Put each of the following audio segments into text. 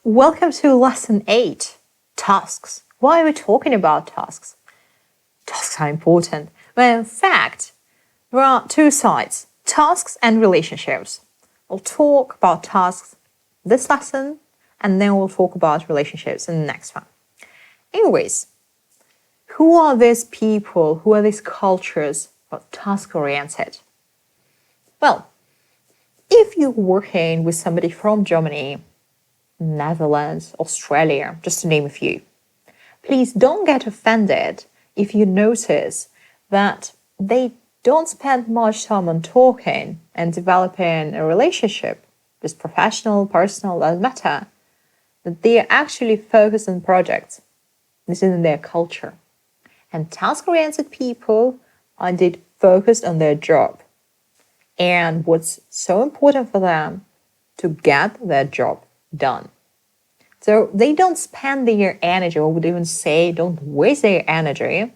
Welcome to Lesson 8, Tasks. Why are we talking about tasks? Tasks are important. Well, in fact, there are two sides, tasks and relationships. We'll talk about tasks this lesson, and then we'll talk about relationships in the next one. Anyways, who are these people, who are these cultures task-oriented? Well, if you're working with somebody from Germany, Netherlands, Australia, just to name a few, please don't get offended if you notice that they don't spend much time on talking and developing a relationship, just professional, personal, doesn't matter, that they are actually focused on projects. This isn't their culture. And task-oriented people are indeed focused on their job and what's so important for them to get their job done. So they don't spend their energy, or would even say don't waste their energy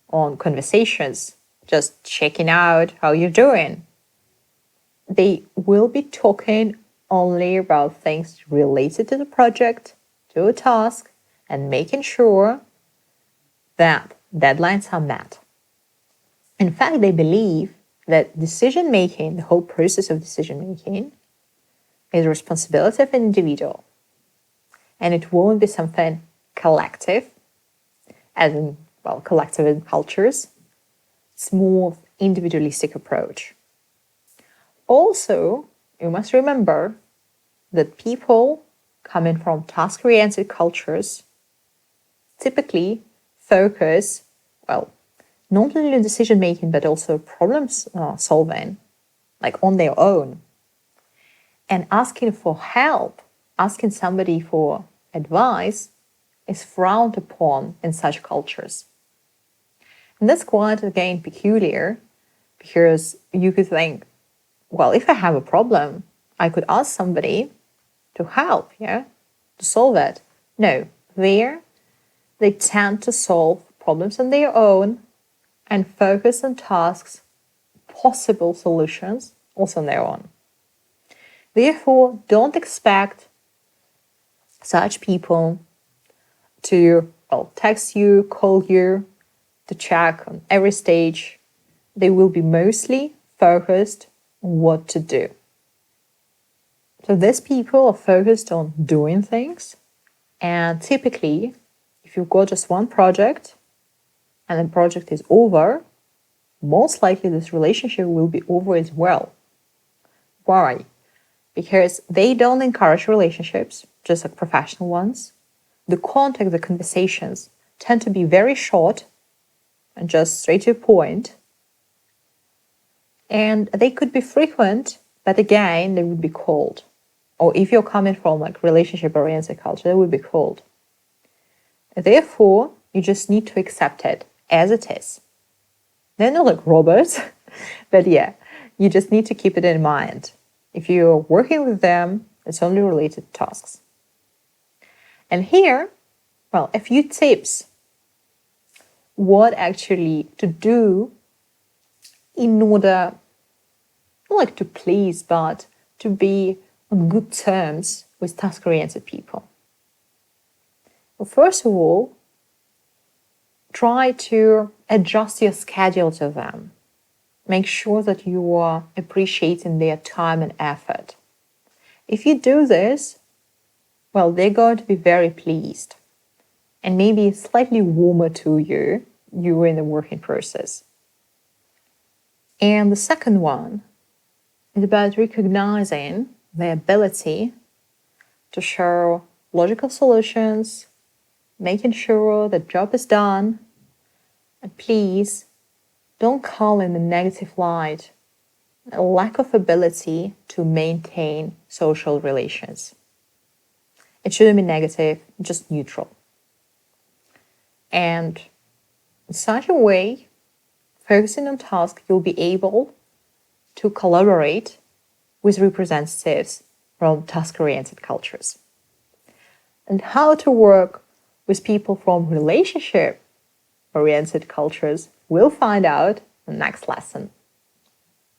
on conversations, just checking out how you're doing. They will be talking only about things related to the project, to a task, and making sure that deadlines are met. In fact, they believe that decision-making, the whole process of decision-making, is a responsibility of an individual. And it won't be something collective, as in, collective in cultures. It's more individualistic approach. Also, you must remember that people coming from task-oriented cultures typically focus, not only on decision-making, but also problem solving, on their own. And asking for help, asking somebody for advice is frowned upon in such cultures. And that's quite, again, peculiar, because you could think, if I have a problem, I could ask somebody to help, to solve it. No, they tend to solve problems on their own and focus on tasks, possible solutions, also on their own. Therefore, don't expect such people to text you, call you, to check on every stage. They will be mostly focused on what to do. So these people are focused on doing things, and typically, if you've got just one project and the project is over, most likely this relationship will be over as well. Why? Because they don't encourage relationships, just like professional ones. The contact, the conversations tend to be very short and just straight to the point. And they could be frequent, but again, they would be cold. Or if you're coming from relationship-oriented culture, they would be cold. Therefore, you just need to accept it as it is. They're not like robots, but you just need to keep it in mind. If you're working with them, it's only related to tasks. And here, a few tips. What actually to do in order, not to please, but to be on good terms with task-oriented people. Well, first of all, try to adjust your schedule to them. Make sure that you are appreciating their time and effort. If you do this, they're going to be very pleased and maybe slightly warmer to you in the working process. And the second one is about recognizing their ability to show logical solutions, making sure the job is done, and please don't call in the negative light a lack of ability to maintain social relations. It shouldn't be negative, just neutral. And in such a way, focusing on tasks, you'll be able to collaborate with representatives from task-oriented cultures. And how to work with people from relationship-oriented cultures, we'll find out in the next lesson.